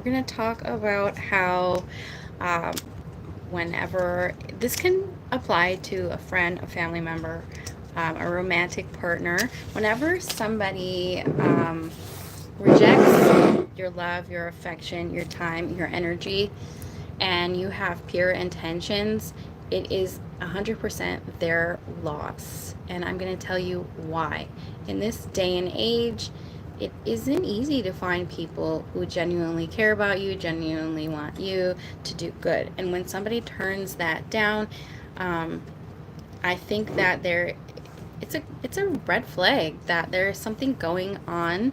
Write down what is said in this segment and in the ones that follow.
we're going to talk about how um, whenever this can apply to a friend, a family member, a romantic partner, whenever somebody rejects your love, your affection, your time, your energy, and you have pure intentions, it is 100% their loss. And I'm going to tell you why. In this day and age, it isn't easy to find people who genuinely care about you, genuinely want you to do good. And when somebody turns that down, um, I think that it's a red flag that there's something going on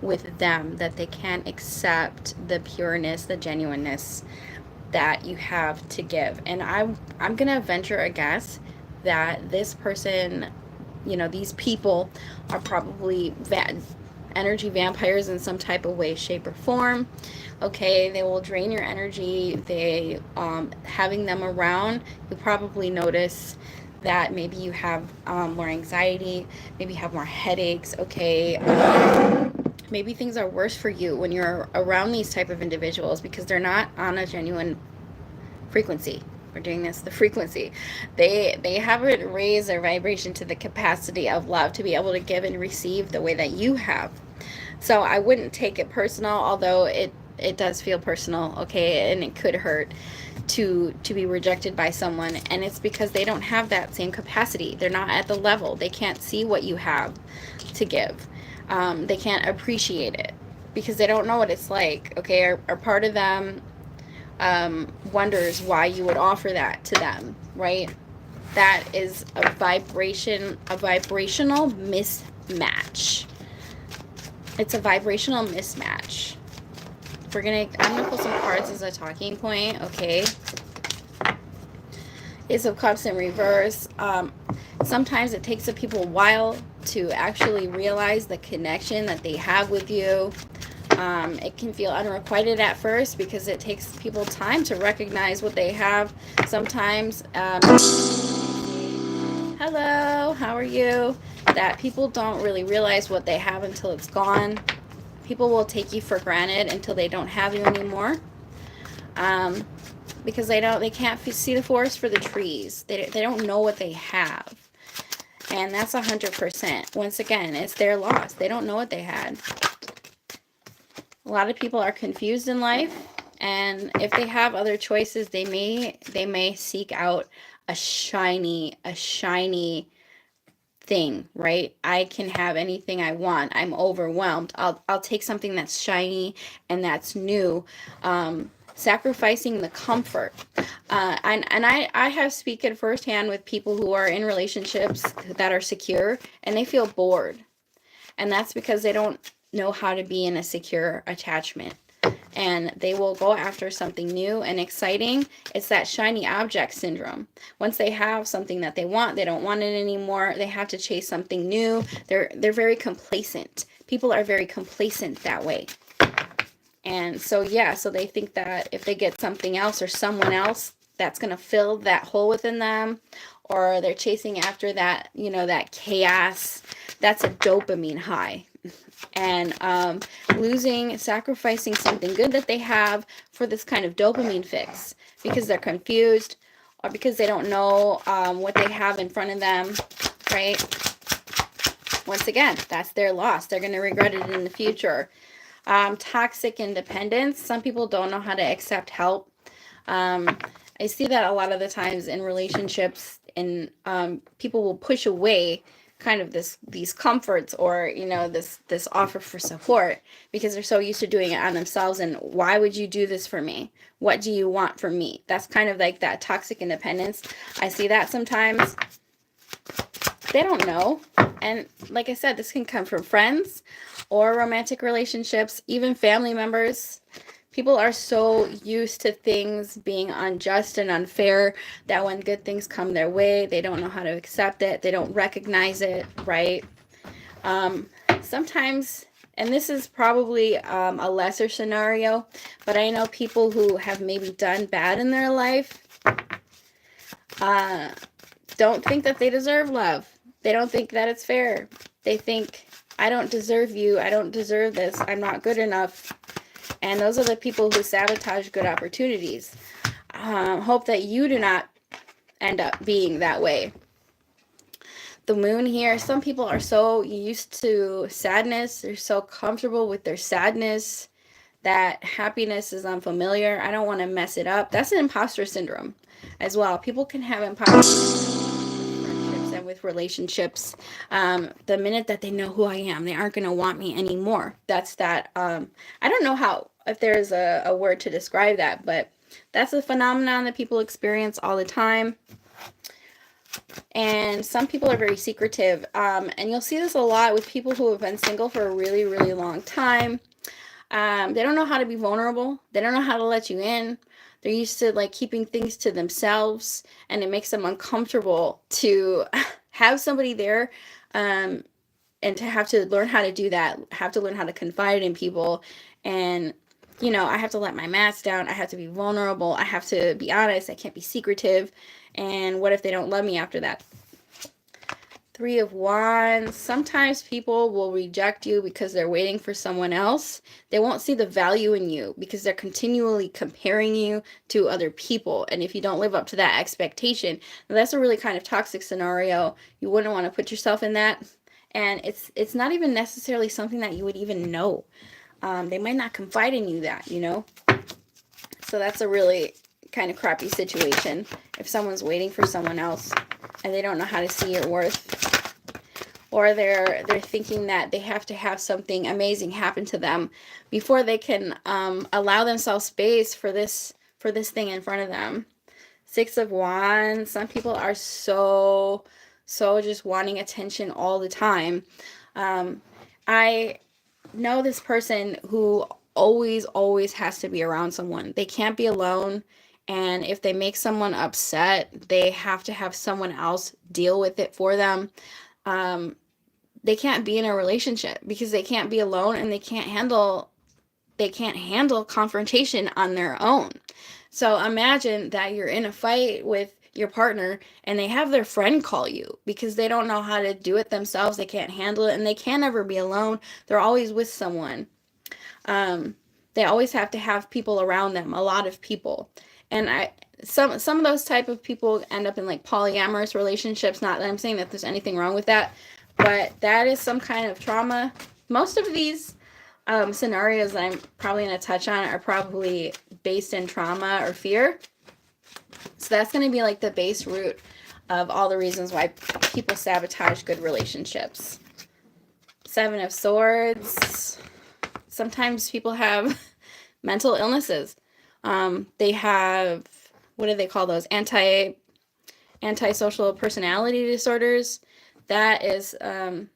with them, that they can't accept the pureness, the genuineness that you have to give. And I'm gonna venture a guess that this person, these people are probably energy vampires in some type of way, shape, or form. Okay, they will drain your energy. They having them around, you probably notice that maybe you have more anxiety, maybe you have more headaches. Okay, maybe things are worse for you when you're around these type of individuals because they're not on a genuine frequency. We're doing this, the frequency. They haven't raised their vibration to the capacity of love to be able to give and receive the way that you have. So I wouldn't take it personal, although it does feel personal, okay, and it could hurt to be rejected by someone, and it's because they don't have that same capacity. They're not at the level. They can't see what you have to give. They can't appreciate it because they don't know what it's like. Okay, or part of them wonders why you would offer that to them, right? That is a vibrational mismatch. It's a vibrational mismatch. I'm gonna pull some cards as a talking point, okay? Ace of Cups in reverse. Sometimes it takes the people a while to actually realize the connection that they have with you. It can feel unrequited at first because it takes people time to recognize what they have. Sometimes, hello, how are you? That people don't really realize what they have until it's gone. People will take you for granted until they don't have you anymore. Because they can't see the forest for the trees. They don't know what they have. And that's 100%. Once again, it's their loss. They don't know what they had. A lot of people are confused in life, and if they have other choices, they may seek out a shiny thing, right? I can have anything I want. I'm overwhelmed. I'll take something that's shiny and that's new. Sacrificing the comfort. And I have spoken firsthand with people who are in relationships that are secure and they feel bored. And that's because they don't know how to be in a secure attachment. And they will go after something new and exciting. It's that shiny object syndrome. Once they have something that they want, they don't want it anymore. They have to chase something new. They're very complacent. People are very complacent that way. And so, yeah, so they think that if they get something else or someone else, that's going to fill that hole within them, or they're chasing after that, that chaos. That's a dopamine high. And sacrificing something good that they have for this kind of dopamine fix because they're confused or because they don't know what they have in front of them, right? Once again, that's their loss. They're going to regret it in the future. Toxic independence. Some people don't know how to accept help. I see that a lot of the times in relationships, and people will push away kind of these comforts or this offer for support because they're so used to doing it on themselves. And why would you do this for me? What do you want from me? That's kind of like that toxic independence. I see that sometimes. They don't know. And like I said, this can come from friends or romantic relationships, even family members. People are so used to things being unjust and unfair that when good things come their way, they don't know how to accept it. They don't recognize it, right? Sometimes, and this is probably a lesser scenario, but I know people who have maybe done bad in their life don't think that they deserve love. They don't think that it's fair. They think, I don't deserve you. I don't deserve this. I'm not good enough. And those are the people who sabotage good opportunities. Hope that you do not end up being that way. The moon here, some people are so used to sadness, they're so comfortable with their sadness that happiness is unfamiliar. I don't want to mess it up. That's an imposter syndrome as well. People can have imposter syndrome and with relationships. The minute that they know who I am, they aren't going to want me anymore. That's that. I don't know how, if there's a word to describe that, but that's a phenomenon that people experience all the time. And some people are very secretive. And you'll see this a lot with people who have been single for a really, really long time. They don't know how to be vulnerable. They don't know how to let you in. They're used to like keeping things to themselves, and it makes them uncomfortable to have somebody there, and to have to learn how to do that, have to learn how to confide in people. And, you know, I have to let my mask down. I have to be vulnerable. I have to be honest. I can't be secretive. And what if they don't love me after that? Three of Wands. Sometimes people will reject you because they're waiting for someone else. They won't see the value in you because they're continually comparing you to other people. And if you don't live up to that expectation, that's a really kind of toxic scenario. You wouldn't want to put yourself in that. And it's not even necessarily something that you would even know. They might not confide in you that, you know. So that's a really kind of crappy situation if someone's waiting for someone else and they don't know how to see your worth, or they're thinking that they have to have something amazing happen to them before they can allow themselves space for this thing in front of them. Six of Wands. Some people are so just wanting attention all the time. I know this person who always has to be around someone. They can't be alone. And if they make someone upset, they have to have someone else deal with it for them. They can't be in a relationship because they can't be alone, and they can't handle confrontation on their own. So imagine that you're in a fight with your partner and they have their friend call you because they don't know how to do it themselves. They can't handle it, and they can't ever be alone. They're always with someone. They always have to have people around them, a lot of people. And some of those type of people end up in like polyamorous relationships. Not that I'm saying that there's anything wrong with that, but that is some kind of trauma. Most of these scenarios that I'm probably going to touch on are probably based in trauma or fear. So that's going to be like the base root of all the reasons why people sabotage good relationships. Seven of Swords. Sometimes people have mental illnesses. They have, what do they call those? Antisocial personality disorders. That is a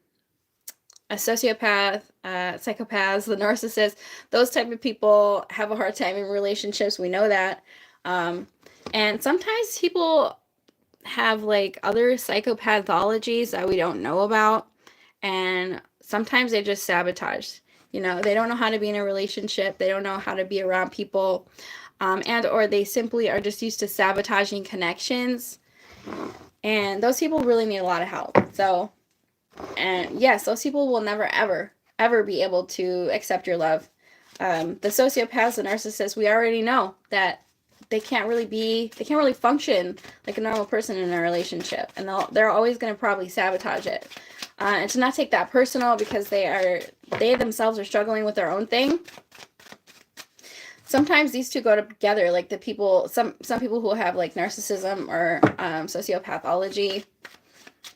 sociopath, psychopaths, the narcissist. Those type of people have a hard time in relationships. We know that. And sometimes people have like other psychopathologies that we don't know about. And sometimes they just sabotage. You know, they don't know how to be in a relationship. They don't know how to be around people. And or they simply are just used to sabotaging connections. And those people really need a lot of help. So, and yes, those people will never, ever be able to accept your love. The sociopaths and narcissists, we already know that they can't really function like a normal person in a relationship. And they're always going to probably sabotage it. And to not take that personal because they themselves are struggling with their own thing. Sometimes these two go together, like the people, some people who have like narcissism or sociopathology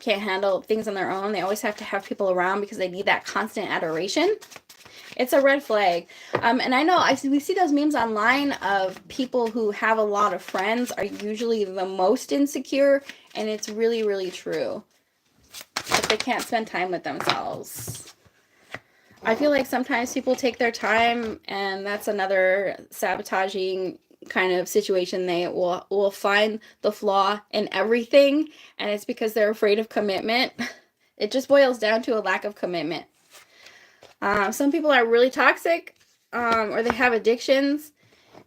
can't handle things on their own. They always have to have people around because they need that constant adoration. It's a red flag. And I know we see those memes online of people who have a lot of friends are usually the most insecure, and it's really, really true. But they can't spend time with themselves. I feel like sometimes people take their time, and that's another sabotaging kind of situation. They will find the flaw in everything, and it's because they're afraid of commitment. It just boils down to a lack of commitment. Some people are really toxic, or they have addictions,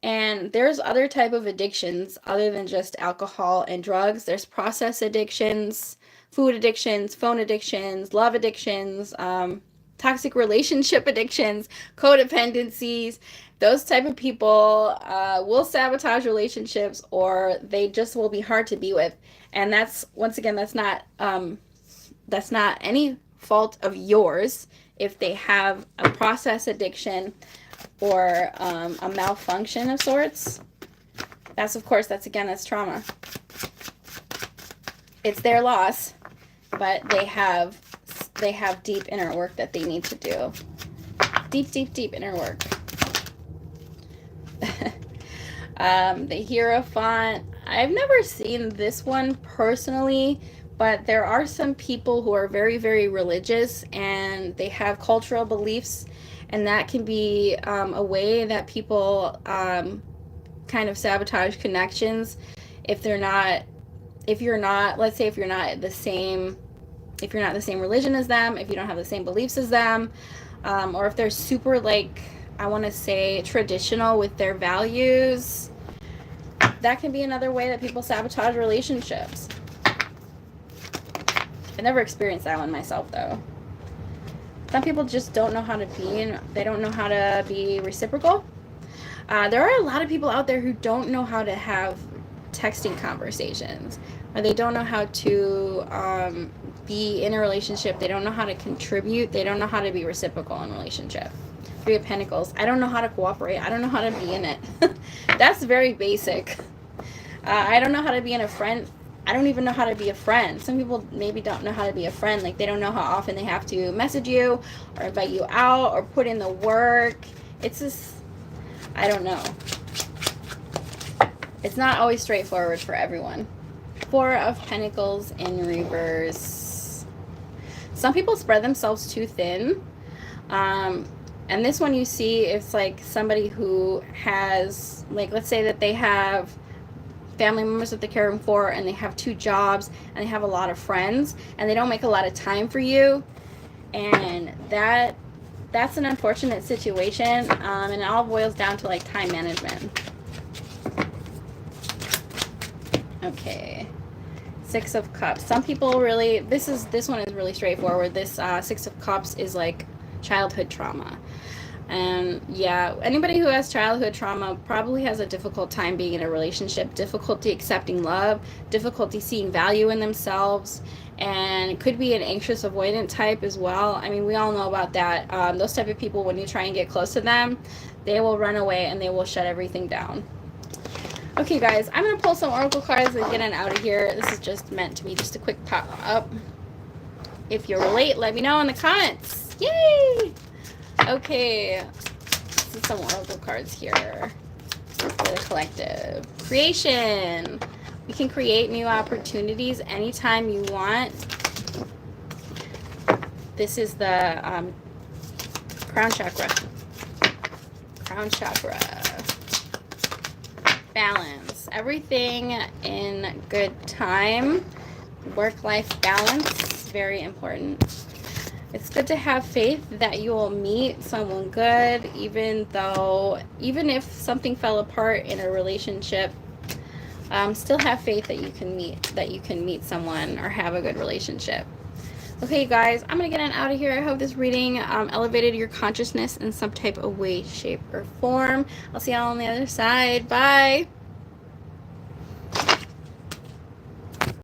and there's other type of addictions other than just alcohol and drugs. There's process addictions, food addictions, phone addictions, love addictions, toxic relationship addictions, codependencies. Those type of people will sabotage relationships, or they just will be hard to be with. And that's, once again, that's not any fault of yours if they have a process addiction or a malfunction of sorts. That's, of course, that's trauma. It's their loss, but they have deep inner work that they need to do. Deep inner work. The Hierophant. I've never seen this one personally, but there are some people who are very, very religious, and they have cultural beliefs, and that can be a way that people kind of sabotage connections if you're not, let's say, if you're not the same religion as them, if you don't have the same beliefs as them, or if they're super, like, I want to say, traditional with their values. That can be another way that people sabotage relationships. I never experienced that one myself, though. Some people just don't know how to be, they don't know how to be reciprocal. There are a lot of people out there who don't know how to have texting conversations, or they don't know how to be in a relationship. They don't know how to contribute. They don't know how to be reciprocal in a relationship. Three of Pentacles. I don't know how to cooperate. I don't know how to be in it. That's very basic. I don't know how to be in a friend. I don't even know how to be a friend. Some people maybe don't know how to be a friend. Like, they don't know how often they have to message you or invite you out or put in the work. It's just, I don't know. It's not always straightforward for everyone. Four of Pentacles in reverse. Some people spread themselves too thin. And this one, you see, it's like somebody who has, like, let's say that they have family members that they're caring for, and they have 2 jobs, and they have a lot of friends, and they don't make a lot of time for you. And that's an unfortunate situation. And it all boils down to, like, time management. Okay. 6 of Cups. Some people really, this one is really straightforward. This 6 of Cups is like childhood trauma. And yeah, anybody who has childhood trauma probably has a difficult time being in a relationship, difficulty accepting love, difficulty seeing value in themselves, and it could be an anxious avoidant type as well. I mean, we all know about that. Those type of people, when you try and get close to them, they will run away and they will shut everything down. Okay, guys, I'm going to pull some oracle cards and get on out of here. This is just meant to be just a quick pop-up. If you relate, let me know in the comments. Yay! Okay, this is some oracle cards here for the collective. Creation. You can create new opportunities anytime you want. This is the crown chakra. Crown chakra. Balance. Everything in good time. Work-life balance. Very important. It's good to have faith that you will meet someone good, even if something fell apart in a relationship. Still have faith that you can meet someone or have a good relationship. Okay, guys, I'm gonna get on out of here. I hope this reading elevated your consciousness in some type of way, shape, or form. I'll see y'all on the other side. Bye.